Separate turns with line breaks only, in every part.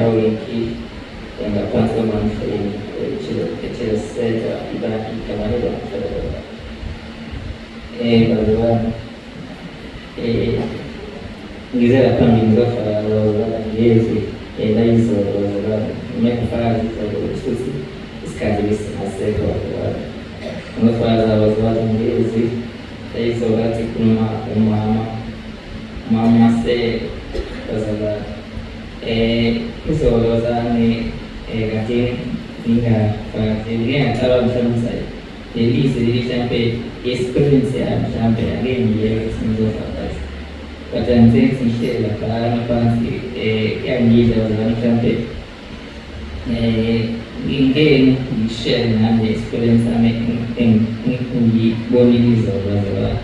wiki ngaphansi kwamamframe Cedara ibaki kamanela bazalwane ngize lapha ngizofaka ngezi layizolo bazalwane ngiyafaka futhi isikhathi besihasekho bazalwane ngofakaza bazalwane ngezi layizolo athi kuma mama se bazalwane izolo zami kade ngingacaba mhlawumbe lelise mhlampe experience yami mhlampe ake ngiyeke ngizofakaza but angithi ngihlela lapha phansi yangidla bazalwane mhlampe ngingeke ngishare nami experience yami engiyibonile izolo bazalwane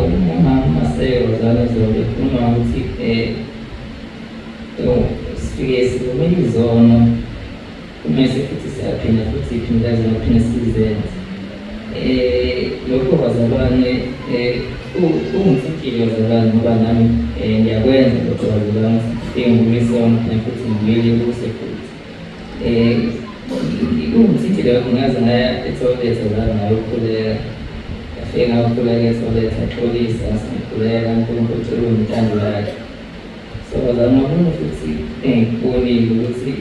umama seyozana izolo uma ukuthi sifike sivumele izono kumese futhi siyaphinda futhi phindazana sizenze lokho bazalwane ungithikile bazalwane ngoba nami ngiyakwenza lokho bazalwane engumisono futhi ngibuyele kuse futhi ungithikile lokho ngaze ngaya etoilet bazalwane ngayokhuleka ngafike ngayokhuleka etoilet ngaxolisa ngakhuleka uNkulunkulu umthando wakhe so bazalwane ngibona futhi ngibonile ukuthi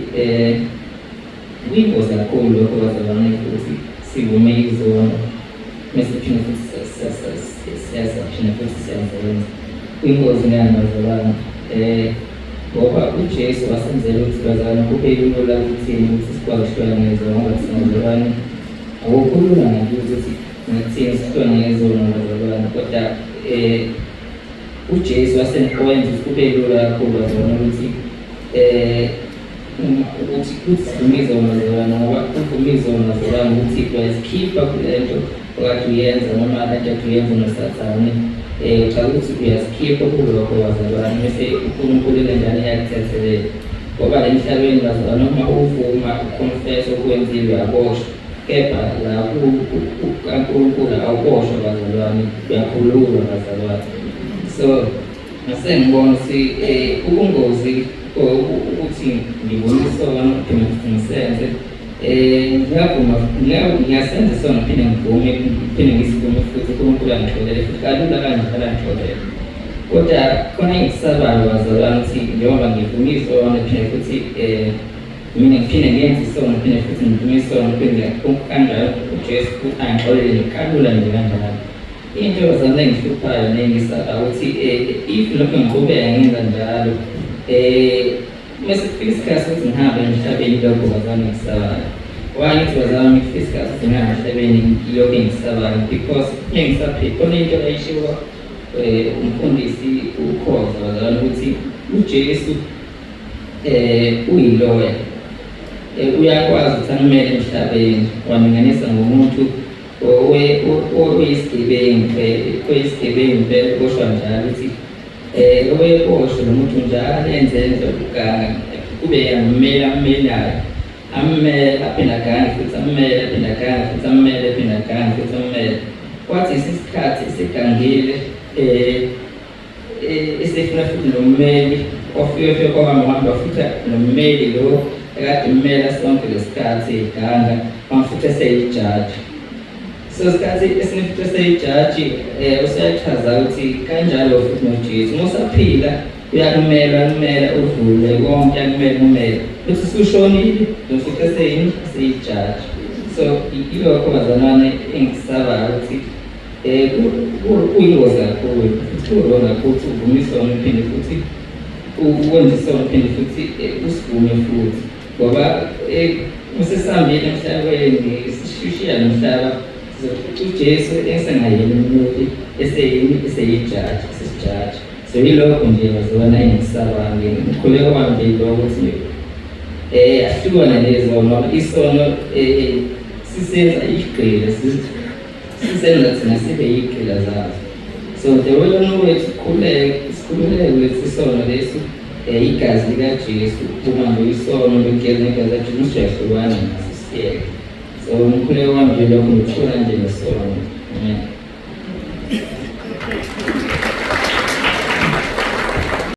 uyingozi kakhulu lokho bazalwane futhi sivume izono mesiphinde futhi siyazaphinde futhi siyazenza uyingozi ngani bazalwane ngoba uJesu wasenzela ukuthi bazalwane kube lula kuthini ukuthi sikwazi ukuhlala ngezono ngoba thina bazalwane akukho lula ukuthi nathina sihlala ngezono bazalwane kodwa uJesu wasenokwenza ukuthi kube lula kakhulu bazalwane ukuthi sivumize umazalwane ngoba uvumize umazalwane ukuthi uyazikhipha kule nto okade uyenza noma kade uyenza nosathane uchaza ukuthi uyazikhipha kulokho bazalwane bese uNkulunkulu enendane yakuthethelele ngoba le mhlabeni bazalwane uma uvuma uconfess okwenzile uyaboshwa kepha la uNkulunkulu awuboshwa bazalwane uyakhululwa bazalwane so ngasengibona ukuthi ubungozi ukuthi ngibone isono phinde ngisenze ngiyasenza isono phinde ngisivume futhi uNkulunkulu angixolele futhi kalula kanjalo angixolele kodwa khona engisabayo bazalwane ukuthi njengoba ngivume isono phinde futhi mina ngiphinde ngenze isono phinde futhi ngivume isono phinde kanjalo uJesu angixolele kalula nje kanjalo into bazalwane engihluphayo nengisabayo ukuthi if lokho ngiqhubeka ngenza njalo mase kufika isikhathi sokuthi ngihambe emhlabeni lokho bazalwane ngisabayo okanye ukuthi bazalwane ngifika isikhathi sokuthi ngihambe emhlabeni lokho ngisabayo because ngisaphila khona into ayishiwo umfundisi ukhoza bazalwane ukuthi uJesu uyiloya uyakwazi ukuthi amele emhlabeni waninganisa ngomuntu oyisigebengu phela uboshwa njalo ukuthi oweposho nomuntu njalo enzenza ukuganga kube yammela ammelayo aphinde agane futhi ammele aphinde agane futhi ammele aphinde agane futhi ammele kwathi isikhathi esigangile esefuna futhi nommeli ofike kwamahamba futhi nommeli lo ekade mmela sonke lesikhathi iganga futhi eseyijaji so isikhathi esinefuthi eseyijaji usayachaza ukuthi kanjalo futhi noJesu musaphila uyakumela uvule konke akumele bese usushonile nofuthi eseyijaji so ilokho bazalwane engisabayo ukuthi kuyingozi kakhulu futhi kurona ukuthi uvume isono phinde futhi ukwenza isono phinde futhi usivume futhi ngoba musesihambile emhlabeni sishishiya nomhlaba uJesu esengayena umuntu eseyijaji sesijaji so yilokho nje bazalwane engisabayo ngikhuleka kwami lokho ukuthi ahlukane lezo ngoba isono sisenza igqila sisenza thina sibe igqila zazo so the way onowethu sikhululeke ukuthi isono leso igazi likaJesu uma ngoyisono lokugeza negazi laJesu siyahlukana naso siyeke so ngikhuleka kwami lokho ngithula nje ngesono amen